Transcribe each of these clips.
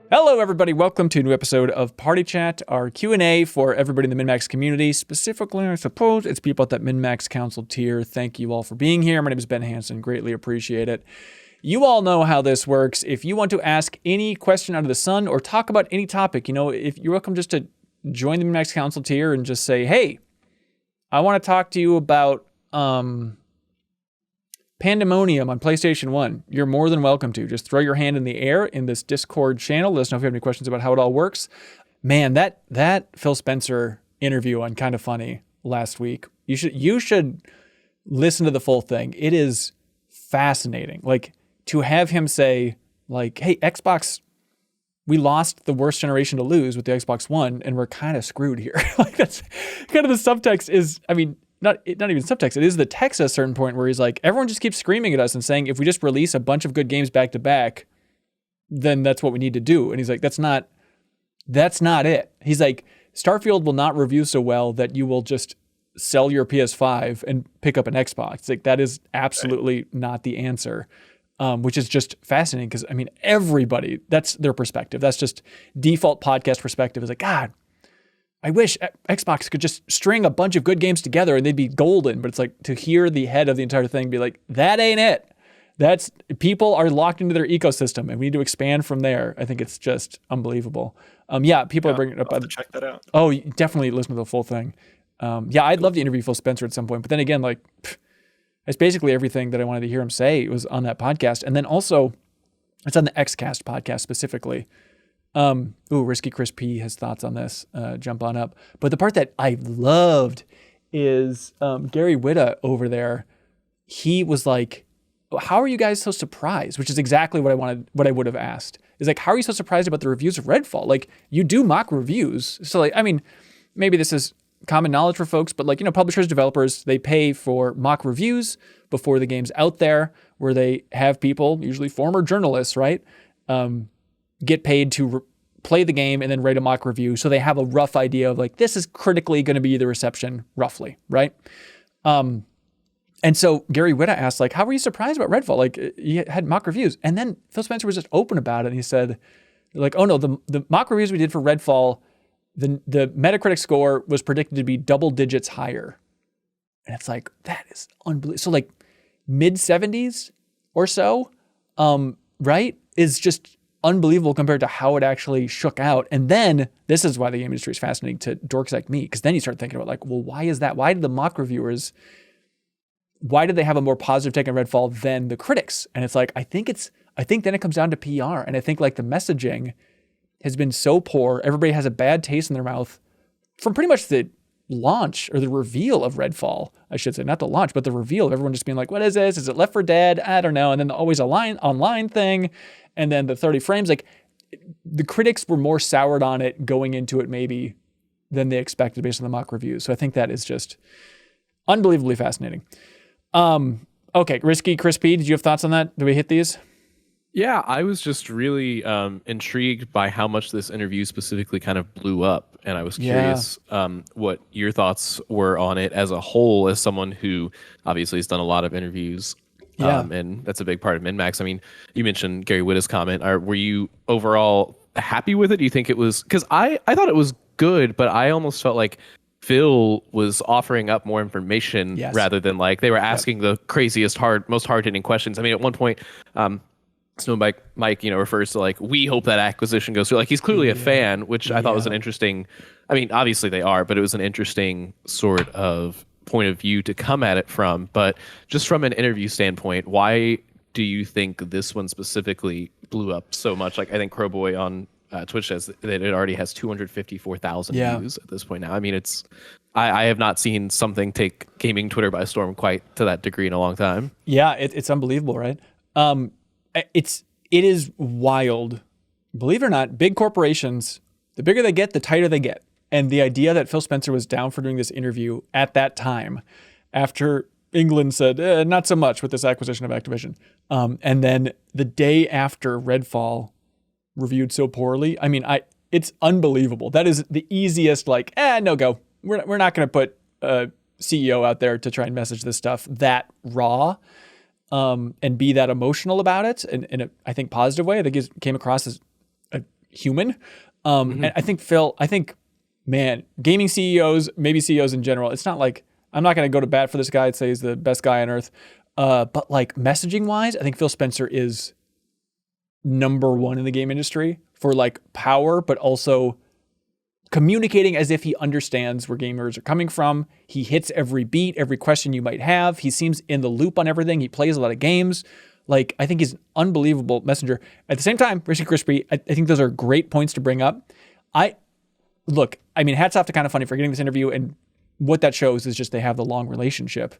Hello, everybody. Welcome to a new episode of Party Chat, our Q&A for everybody in the MinnMax community. Specifically, I suppose, it's people at that MinnMax Council tier. Thank you all for being here. My name is Ben Hansen. Greatly appreciate it. You all know how this works. If you want to ask any question under the sun or talk about any topic, if you're welcome just to join the MinnMax Council tier and just say, hey, I want to talk to you about Pandemonium on PlayStation 1. You're more than welcome to. Just throw your hand in the air in this Discord channel. Let us know if you have any questions about how it all works. Man, that Phil Spencer interview on Kinda Funny last week, you should listen to the full thing. It is fascinating. Like, to have him say, like, hey, Xbox, we lost the worst generation to lose with the Xbox One, and we're kind of screwed here. Like, that's kind of the subtext is, I mean, not even subtext. It is the text at a certain point where he's like, everyone just keeps screaming at us and saying, if we just release a bunch of good games back to back, then that's what we need to do. And he's like, that's not it. He's like, Starfield will not review so well that you will just sell your PS5 and pick up an Xbox. It's like, that is absolutely not the answer, which is just fascinating because, I mean, everybody, that's their perspective. That's just default podcast perspective is like, God, I wish Xbox could just string a bunch of good games together and they'd be golden. But it's like, to hear the head of the entire thing be like, that ain't it. That's, people are locked into their ecosystem and we need to expand from there. I think it's just unbelievable. People are bringing it up. I'll have to check that out. Oh, definitely listen to the full thing. I'd love to interview Phil Spencer at some point. But then again, like, it's basically everything that I wanted to hear him say was on that podcast. And then also, it's on the XCast podcast specifically. Risky Chris P has thoughts on this. Jump on up. But the part that I loved is Gary Whitta over there. He was like, how are you guys so surprised? Which is exactly what I would have asked. Is like, how are you so surprised about the reviews of Redfall? Like, you do mock reviews. So like, I mean, maybe this is common knowledge for folks, but like, publishers, developers, they pay for mock reviews before the game's out there, where they have people, usually former journalists, right? Get paid to play the game and then write a mock review. So they have a rough idea of like, this is critically going to be the reception roughly. Right. And so Gary Whitta asked, like, how were you surprised about Redfall? Like, you had mock reviews. And then Phil Spencer was just open about it. And he said, like, oh no, the mock reviews we did for Redfall, the Metacritic score was predicted to be double digits higher. And it's like, that is unbelievable. So like mid 70s or so, right, is just unbelievable compared to how it actually shook out. And then this is why the game industry is fascinating to dorks like me, because then you start thinking about like, well, why is that? Why did the mock reviewers, why did they have a more positive take on Redfall than the critics? And it's like, I think then it comes down to PR. And I think like the messaging has been so poor. Everybody has a bad taste in their mouth from pretty much the launch or the reveal of Redfall, I should say, not the launch, but the reveal of everyone just being like, what is this? Is it Left 4 Dead? I don't know. And then the always online thing. And then the 30 frames, like the critics were more soured on it going into it maybe than they expected based on the mock reviews. So I think that is just unbelievably fascinating. Okay, Risky Chris P, did you have thoughts on that? Did we hit these? Yeah, I was just really intrigued by how much this interview specifically kind of blew up. And I was curious what your thoughts were on it as a whole, as someone who obviously has done a lot of interviews. And that's a big part of MinnMax. I mean, you mentioned Gary Whitta's comment. Were you overall happy with it? Do you think it was... Because I thought it was good, but I almost felt like Phil was offering up more information rather than like they were asking the craziest, most hard-hitting questions. I mean, at one point... Snowbike Mike, refers to like, we hope that acquisition goes through. Like, he's clearly a fan, which I thought was an interesting, I mean, obviously they are, but it was an interesting sort of point of view to come at it from. But just from an interview standpoint, why do you think this one specifically blew up so much? Like, I think Crowboy on Twitch says that it already has 254,000 views at this point now. I mean, I have not seen something take gaming Twitter by storm quite to that degree in a long time. Yeah, it's unbelievable, right? It is wild. Believe it or not, big corporations, the bigger they get, the tighter they get. And the idea that Phil Spencer was down for doing this interview at that time, after England said, not so much with this acquisition of Activision. And then the day after Redfall reviewed so poorly, I mean, it's unbelievable. That is the easiest, like, no go. We're not going to put a CEO out there to try and message this stuff that raw. And be that emotional about it in a, I think, positive way. I think he came across as a human. And I think Phil, man, gaming CEOs, maybe CEOs in general, it's not like, I'm not going to go to bat for this guy and say he's the best guy on earth. But like messaging wise, I think Phil Spencer is number one in the game industry for like power, but also communicating as if he understands where gamers are coming from. He hits every beat, every question you might have. He seems in the loop on everything. He plays a lot of games. Like, I think he's an unbelievable messenger. At the same time, Risky Crispy, I think those are great points to bring up. Hats off to Kinda Funny for getting this interview, and what that shows is just they have the long relationship,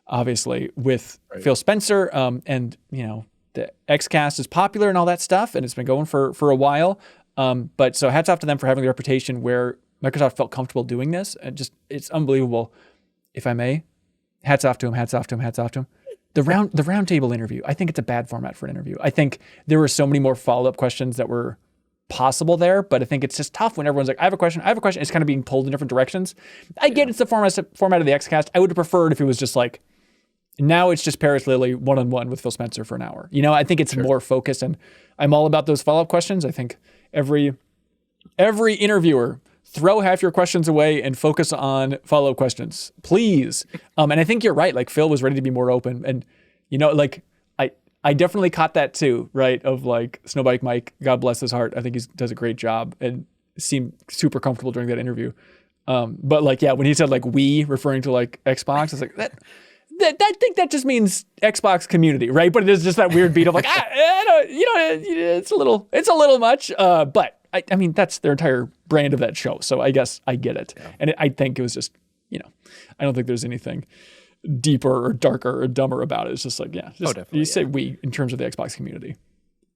obviously, with Phil Spencer. And, you know, the XCast is popular and all that stuff, and it's been going for a while. But so hats off to them for having the reputation where Microsoft felt comfortable doing this. And just, it's unbelievable. If I may, hats off to him. The roundtable interview, I think it's a bad format for an interview. I think there were so many more follow-up questions that were possible there, but I think it's just tough when everyone's like, I have a question. It's kind of being pulled in different directions. I get it's the format of the XCast. I would have preferred if it was just like, now it's just Paris Lily one-on-one with Phil Spencer for an hour. You know, I think it's more focused, and I'm all about those follow-up questions. I think every interviewer, throw half your questions away and focus on follow-up questions, please. And I think you're right. Like, Phil was ready to be more open, and you know, like I definitely caught that too, right? Of like Snowbike Mike, God bless his heart. I think he does a great job and seemed super comfortable during that interview. But like, yeah, when he said like we, referring to like Xbox, I was like, I think that just means Xbox community, right? But it is just that weird beat of like, it's a little much. But I mean, that's their entire brand of that show. So I guess I get it. Yeah. And I think it was just, you know, I don't think there's anything deeper or darker or dumber about it. It's just like, say we in terms of the Xbox community.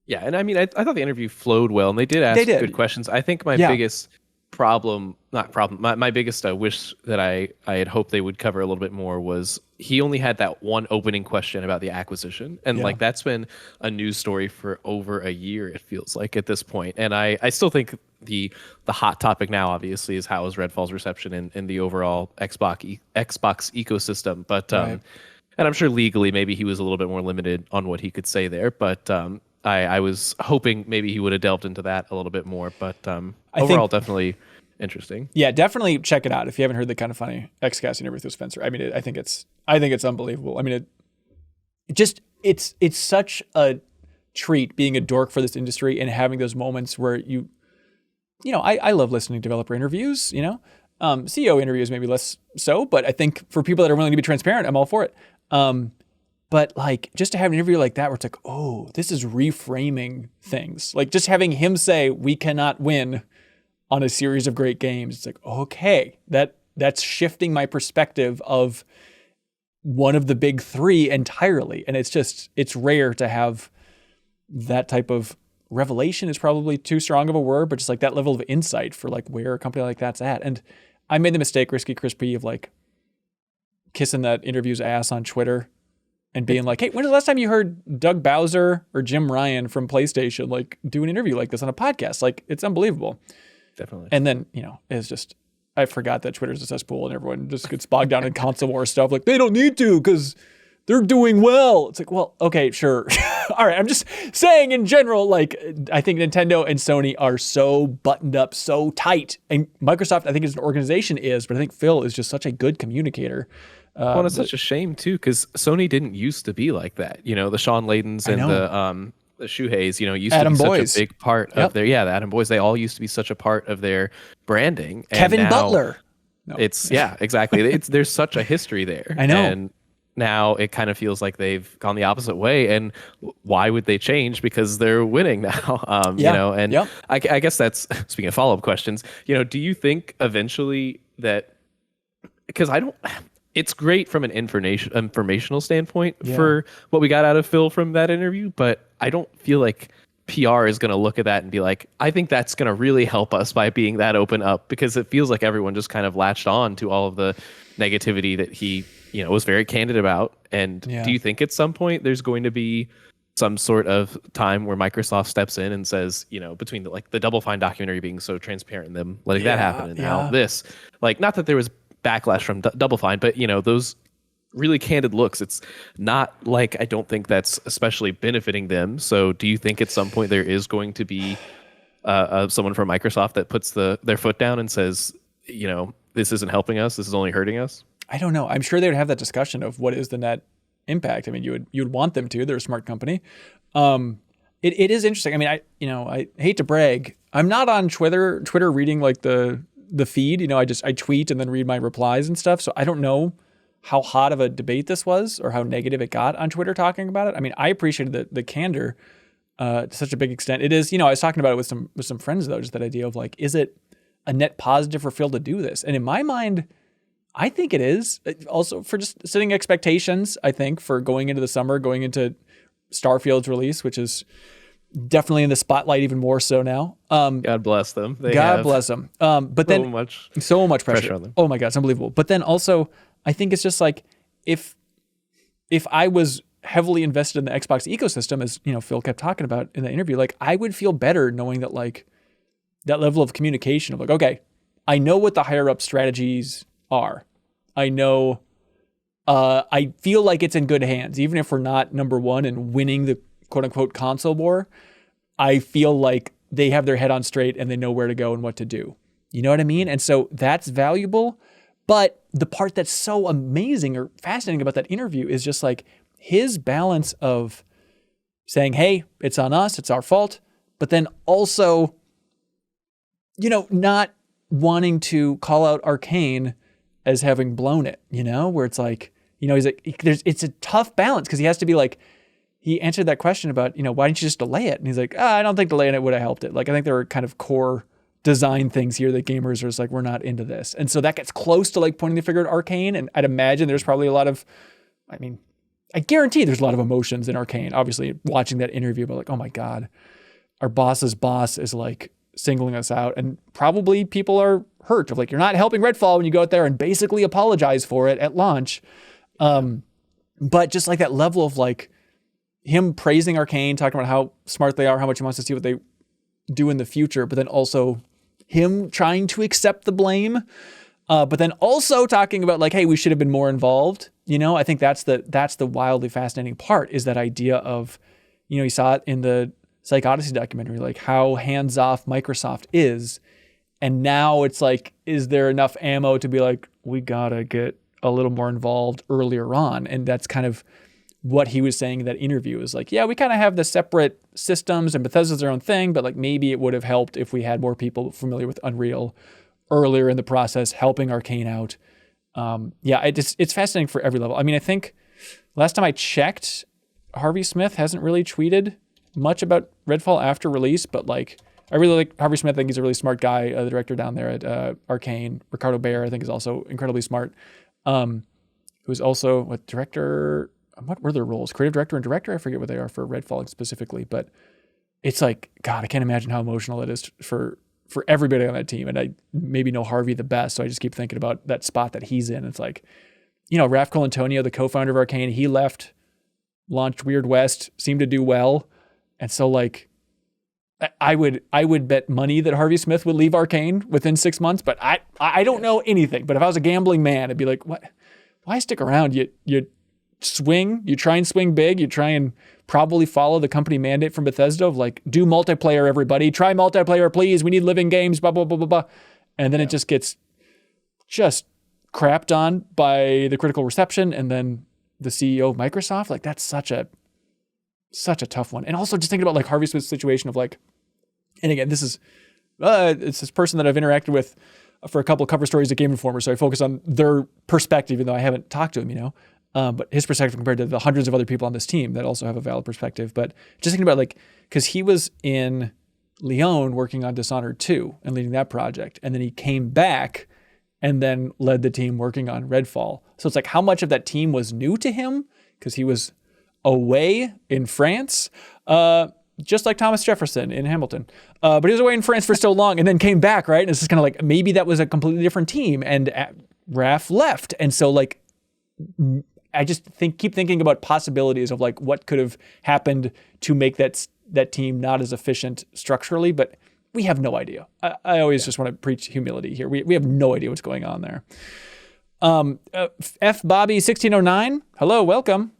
Yeah. And I mean, I thought the interview flowed well, and they did ask good questions. I think my biggest my biggest wish that I had hoped they would cover a little bit more was he only had that one opening question about the acquisition. And like, that's been a news story for over a year, it feels like at this point. And I still think the hot topic now, obviously, is how is Redfall's reception in the overall Xbox ecosystem. But, and I'm sure legally, maybe he was a little bit more limited on what he could say there. But I was hoping maybe he would have delved into that a little bit more. But overall, definitely interesting. Yeah, definitely check it out if you haven't heard the Kind of Funny XCast interview with Spencer. I mean, I think it's unbelievable. I mean, it's such a treat being a dork for this industry and having those moments where you know, I love listening to developer interviews. You know, CEO interviews maybe less so, but I think for people that are willing to be transparent, I'm all for it. But like, just to have an interview like that where it's like, oh, this is reframing things. Like, just having him say, we cannot win on a series of great games. It's like, okay, that's shifting my perspective of one of the big three entirely. And it's rare to have that type of revelation, is probably too strong of a word, but just like that level of insight for like where a company like that's at. And I made the mistake, Risky Crispy, of like kissing that interview's ass on Twitter and being like, hey, when's the last time you heard Doug Bowser or Jim Ryan from PlayStation like do an interview like this on a podcast? Like, it's unbelievable. Definitely. And then, you know, it's just, I forgot that Twitter's a cesspool and everyone just gets bogged down in console war stuff. Like, they don't need to because they're doing well. It's like, well, okay, sure. All right. I'm just saying in general, like, I think Nintendo and Sony are so buttoned up, so tight. And Microsoft, I think as an organization is, but I think Phil is just such a good communicator. Well, it's such a shame too, because Sony didn't used to be like that. You know, the Sean Ladens and the Shuheis, you know, used Adam to be Boys. such a big part of their, the Adam Boys, they all used to be such a part of their branding. And Kevin now Butler. No. It's, exactly. There's such a history there. I know. And now it kind of feels like they've gone the opposite way. And why would they change? Because they're winning now. You know, and I guess that's, speaking of follow-up questions, you know, do you think eventually that, because it's great from an informational standpoint for what we got out of Phil from that interview, but I don't feel like PR is going to look at that and be like, I think that's going to really help us by being that open up, because it feels like everyone just kind of latched on to all of the negativity that he, you know, was very candid about. And do you think at some point there's going to be some sort of time where Microsoft steps in and says, you know, between the Double Fine documentary being so transparent and them letting that happen, and now this, like, not that there was backlash from Double Fine, but you know, those really candid looks, it's not like, I don't think that's especially benefiting them. So do you think at some point there is going to be someone from Microsoft that puts their foot down and says, this isn't helping us. This is only hurting us? I don't know. I'm sure they would have that discussion of what is the net impact. I mean, you would want them to. They're a smart company. It is interesting. I mean, I hate to brag. I'm not on Twitter reading like the feed. I tweet and then read my replies and stuff. So I don't know how hot of a debate this was or how negative it got on Twitter talking about it. I mean, I appreciated the candor to such a big extent. It is, I was talking about it with some friends though, just that idea of like, is it a net positive for Phil to do this? And in my mind, I think it is. Also for just setting expectations, I think, for going into the summer, going into Starfield's release, which is definitely in the spotlight even more so now. God bless them. God bless them. But then so much pressure on them. Oh my God, it's unbelievable. But then also, I think it's just like if I was heavily invested in the Xbox ecosystem, as Phil kept talking about in the interview, like I would feel better knowing that like that level of communication of like, okay, I know what the higher up strategies are. I know. I feel like it's in good hands, even if we're not number one and winning the quote unquote console war. I feel like they have their head on straight and they know where to go and what to do. You know what I mean? And so that's valuable. But the part that's so amazing or fascinating about that interview is just like his balance of saying, hey, it's on us, it's our fault, but then also, not wanting to call out Arcane as having blown it, where it's like, he's like, it's a tough balance because he has to be like, he answered that question about, why didn't you just delay it? And he's like, I don't think delaying it would have helped it. Like, I think there were kind of core design things here that gamers are just like, we're not into this. And so that gets close to like pointing the finger at Arcane. And I'd imagine there's probably a lot of, I guarantee there's a lot of emotions in Arcane, obviously watching that interview, but like, oh my God, our boss's boss is like singling us out. And probably people are hurt of like, you're not helping Redfall when you go out there and basically apologize for it at launch. But just like that level of like him praising Arcane, talking about how smart they are, how much he wants to see what they do in the future, but then also him trying to accept the blame, but then also talking about like, hey, we should have been more involved. I think that's the wildly fascinating part is that idea of, you saw it in the Psych Odyssey documentary, like how hands-off Microsoft is. And now it's like, is there enough ammo to be like, we gotta get a little more involved earlier on? And that's kind of what he was saying in that interview is like, yeah, we kind of have the separate systems and Bethesda's their own thing, but like maybe it would have helped if we had more people familiar with Unreal earlier in the process, helping Arcane out. It's fascinating for every level. I mean, I think last time I checked, Harvey Smith hasn't really tweeted much about Redfall after release, but like, I really like Harvey Smith. I think he's a really smart guy, the director down there at Arcane. Ricardo Bayer, I think, is also incredibly smart. Who's also director? What were their roles? Creative director and director? I forget what they are for Redfall specifically, but it's like, God, I can't imagine how emotional it is for everybody on that team. And I maybe know Harvey the best, so I just keep thinking about that spot that he's in. It's like, Raf Colantonio, the co-founder of Arcane, he left, launched Weird West, seemed to do well. And so like, I would bet money that Harvey Smith would leave Arcane within 6 months, but I don't know anything. But if I was a gambling man, I'd be like, what? Why stick around? You swing, you try and swing big, you try and probably follow the company mandate from Bethesda of like, do multiplayer, everybody. Try multiplayer, please. We need living games, blah, blah, blah, blah, blah. And then it just gets crapped on by the critical reception. And then the CEO of Microsoft, like that's such a tough one. And also just thinking about like Harvey Smith's situation of like, and again, this is, it's this person that I've interacted with for a couple of cover stories at Game Informer. So I focus on their perspective, even though I haven't talked to him, but his perspective compared to the hundreds of other people on this team that also have a valid perspective. But just thinking about like, cause he was in Lyon working on Dishonored 2 and leading that project. And then he came back and then led the team working on Redfall. So it's like how much of that team was new to him because he was away in France, just like Thomas Jefferson in Hamilton. But he was away in France for so long and then came back, right? And it's just kind of like, maybe that was a completely different team and Raph left. And so like, I just keep thinking about possibilities of like what could have happened to make that team not as efficient structurally, but we have no idea. I always just want to preach humility here. We have no idea what's going on there. F Bobby 1609. Hello, welcome.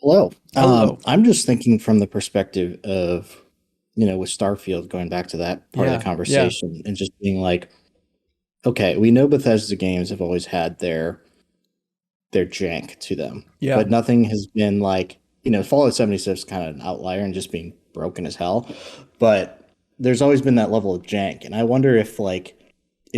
Hello. Hello. I'm just thinking from the perspective of with Starfield, going back to that part of the conversation, and just being like, okay, we know Bethesda games have always had their jank to them, but nothing has been like, Fallout 76 is kind of an outlier and just being broken as hell, but there's always been that level of jank, and I wonder if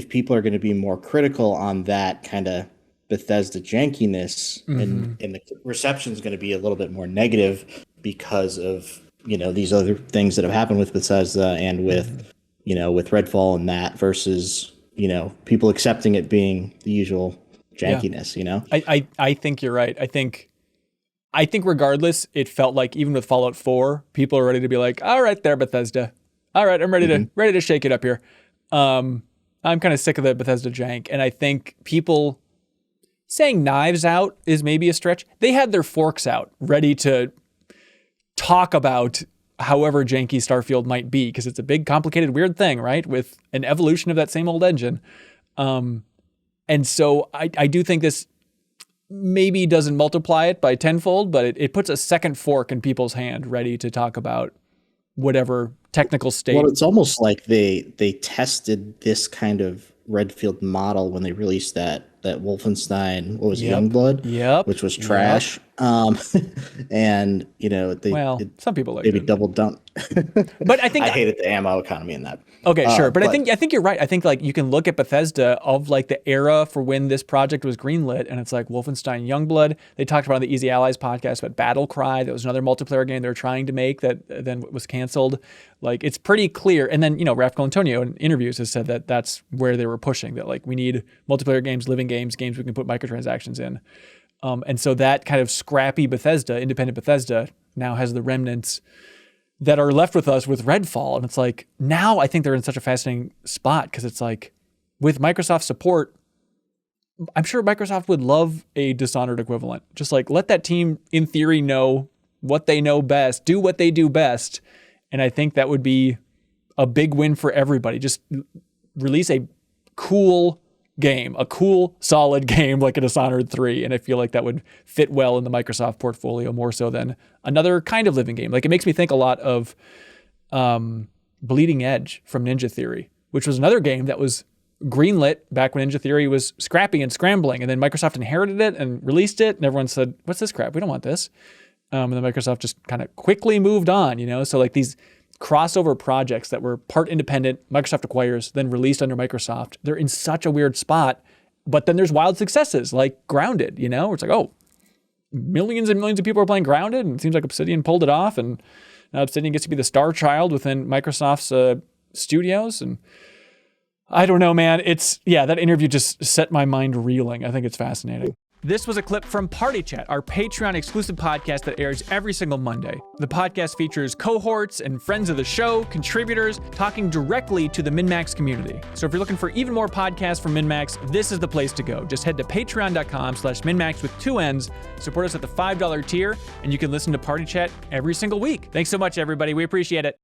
people are going to be more critical on that kind of Bethesda jankiness, and the reception is going to be a little bit more negative because of these other things that have happened with Bethesda and with with Redfall and that, versus people accepting it being the usual jankiness. I think you're right. I think regardless, it felt like even with Fallout 4, people are ready to be like, all right, there, Bethesda. All right, I'm ready to shake it up here. I'm kind of sick of the Bethesda jank, and I think people saying Knives Out is maybe a stretch. They had their forks out, ready to talk about however janky Starfield might be, because it's a big, complicated, weird thing, right? With an evolution of that same old engine. And so I do think this maybe doesn't multiply it by tenfold, but it puts a second fork in people's hand, ready to talk about whatever technical state. Well, it's almost like they tested this kind of Redfield model when they released that Wolfenstein, what was it, Youngblood? Which was trash. And some people like maybe doubled down. But I think I hated the ammo economy in that. Okay, sure. But I think you're right. I think you can look at Bethesda of the era for when this project was greenlit, and it's like Wolfenstein Youngblood. They talked about on the Easy Allies podcast about Battle Cry. That was another multiplayer game they were trying to make that then was canceled. It's pretty clear. And then, Rafco Antonio in interviews has said that that's where they were pushing, that we need multiplayer games, living games we can put microtransactions in. And so that kind of scrappy Bethesda, independent Bethesda, now has the remnants that are left with us with Redfall. And it's now I think they're in such a fascinating spot, because it's with Microsoft support, I'm sure Microsoft would love a Dishonored equivalent. Just let that team, in theory, know what they know best, do what they do best. And I think that would be a big win for everybody. Just release a cool game, a cool, solid game like a Dishonored 3. And I feel like that would fit well in the Microsoft portfolio more so than another kind of living game. It makes me think a lot of Bleeding Edge from Ninja Theory, which was another game that was greenlit back when Ninja Theory was scrappy and scrambling. And then Microsoft inherited it and released it. And everyone said, what's this crap? We don't want this. And then Microsoft just kind of quickly moved on, So these crossover projects that were part independent, Microsoft acquires, then released under Microsoft, they're in such a weird spot. But then there's wild successes like Grounded, It's millions and millions of people are playing Grounded, and it seems like Obsidian pulled it off, and now Obsidian gets to be the star child within Microsoft's studios. And I don't know, man. That interview just set my mind reeling. I think it's fascinating. This was a clip from Party Chat, our Patreon exclusive podcast that airs every single Monday. The podcast features cohorts and friends of the show, contributors, talking directly to the MinnMax community. So if you're looking for even more podcasts from MinnMax, this is the place to go. Just head to patreon.com/MinnMax with 2 N's, support us at the $5 tier, and you can listen to Party Chat every single week. Thanks so much, everybody. We appreciate it.